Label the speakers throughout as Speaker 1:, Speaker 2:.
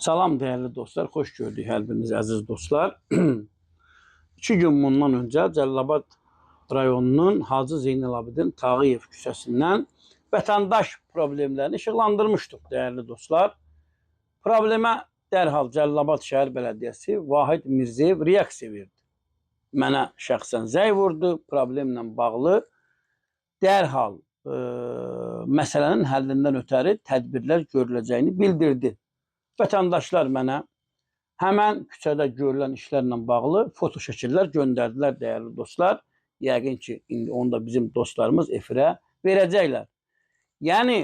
Speaker 1: Salam değerli dostlar, xoş gördük hər biriniz əziz dostlar. 2 gün bundan öncə Cəlilabad rayonunun Hacı Zeynalabdin Tağıyev küçəsindən vətəndaş problemlərini işıqlandırmışdıq değerli dostlar. Problemə dərhal Cəlilabad şəhər bələdiyyəsi Vahid Mirzəyev reaksiya verdi. Mənə şəxsən zəng vurdu, problemlə bağlı dərhal məsələnin həllindən ötəri tədbirlər görüləcəyini bildirdi. Vətəndaşlar mənə həmən küçədə görülən işlərlə bağlı foto şəkillər göndərdilər değerli dostlar. Yəqin ki, indi onu da bizim dostlarımız efirə verəcəklər. Yəni,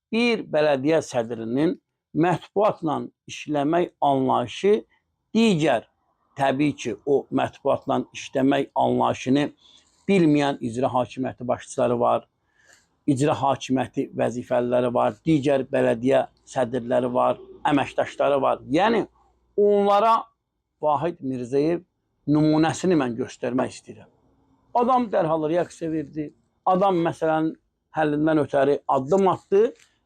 Speaker 1: bir bələdiyyə sədrinin mətbuatla işləmək anlayışı digər, təbii ki, o mətbuatla işləmək anlayışını bilməyən icra hakimiyyəti başçıları var, icra hakimiyyəti vəzifəliləri var, digər bələdiyyə sədrləri var, əməkdaşları var. Yəni, onlara Vahid Mirzəyev nümunəsini mən göstərmək istəyirəm. Adam dərhal reaksiya verdi. Adam məsələnin həllindən ötəri addım attı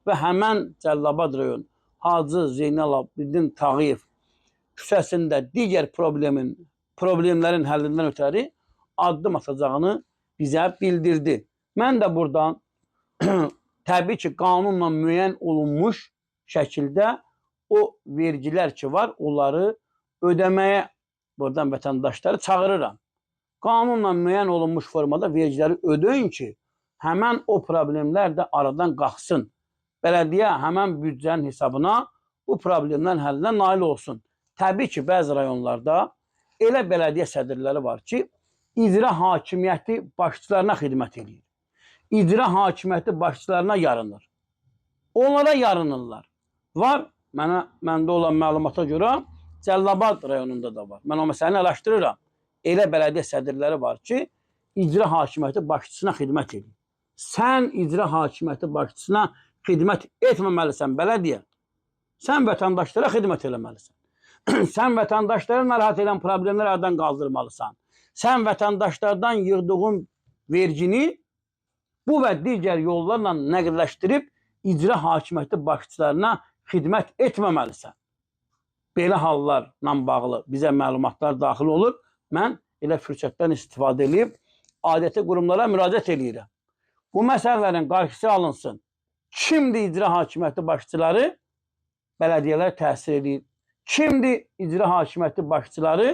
Speaker 1: və həmən Cəlilabad rayon Hacı Zeynalabdin Tağıyev küçəsində digər problemlərin həllindən ötəri addım atacağını bizə bildirdi. Mən də buradan təbii ki, qanunla müəyyən olunmuş şəkildə o vergilər ki var, onları ödəməyə buradan vətəndaşları çağırıram. Qanunla müəyyən olunmuş formada vergiləri ödəyin ki, həmən o problemlər də aradan qalxsın. Bələdiyyə həmən büdcənin hesabına bu problemlərin həllinə nail olsun. Təbii ki, bəzi rayonlarda elə bələdiyyə sədrləri var ki, icra hakimiyyəti başçılarına xidmət edir. İcra hakimiyyəti başçılarına yarınır. Onlara yarınırlar. Var, məndə olan məlumata görə Cəlilabad rayonunda da var. Mən o məsələni araşdırıram. Elə bələdiyyə sədrləri var ki, icra hakimiyyəti başçısına xidmət edir. Sən icra hakimiyyəti başçısına xidmət etməməlisən bələdiyyə. Sən vətəndaşlara xidmət eləməlisən. Sən vətəndaşları narahat edən problemləri aradan qaldırmalısan. Sən vətəndaşlardan yığdığın vergini bu və digər yollarla nəqlləşdirib icra hakimiyyəti başçılarına xidmət etməməlisən. Belə hallarla bağlı bizə məlumatlar daxil olur. Mən elə fürsətdən istifadə edib adəti qurumlara müraciət edirəm. Bu məsələlərin qarşısı alınsın. Kimdir icra hakimiyyəti başçıları? Bələdiyyələr təsir edir. Kimdir icra hakimiyyəti başçıları?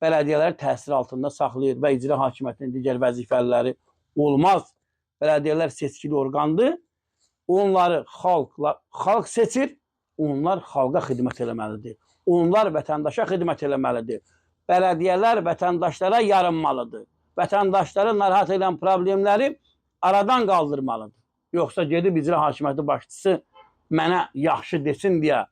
Speaker 1: Bələdiyyələri təsir altında saxlayır və icra hakimiyyətinin digər vəzifəliləri olmaz. Bələdiyyələr seçkili orqandır. Onları xalq seçir. Onlar xalqa xidmət eləməlidir. Onlar vətəndaşa xidmət eləməlidir. Bələdiyyələr vətəndaşlara yarınmalıdır. Vətəndaşları narahat edən problemləri aradan qaldırmalıdır. Yoxsa gedib icra hakimiyyəti başçısı mənə yaxşı desin deyə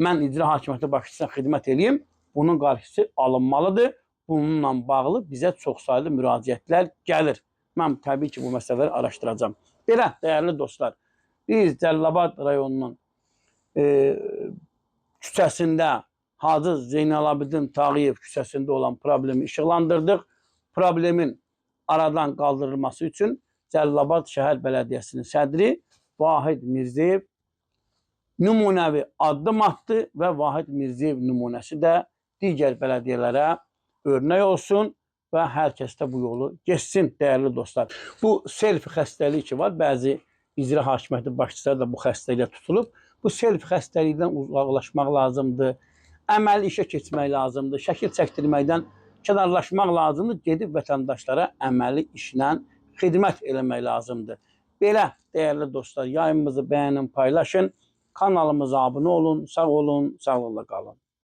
Speaker 1: mən icra hakimiyyəti başçısına xidmət edeyim. Bunun qarşısı alınmalıdır. Bununla bağlı bizə çoxsaylı müraciətlər gəlir. Mən təbii ki, bu məsələləri araşdıracağım. Belə, dəyərli dostlar, biz Cəlilabad rayonunun küçəsində Hacı Zeynalabdin Tağıyev küçəsində olan problemi işıqlandırdıq. Problemin aradan qaldırılması üçün Cəlilabad şəhər bələdiyyəsinin sədri Vahid Mirzəyev nümunəvi addım attı və Vahid Mirzəyev nümunəsi də digər bələdiyyələrə örnək olsun və hər kəs də bu yolu geçsin dəyərli dostlar. Bu selfie xəstəliyi ki var, bəzi icra hakimiyyəti başçıları da bu xəstəliyə tutulub. Bu selfie xəstəlikdən uzaqlaşmaq lazımdır. Əməli işə keçmək lazımdır. Şəkil çəkdirməkdən kənarlaşmaq lazımdır. Gedib vətəndaşlara əməli işlə xidmət eləmək lazımdır. Belə, dəyərli dostlar, yayımımızı bəyənin, paylaşın. Kanalımıza abunə olun. Sağ olun, sağlıqla qalın.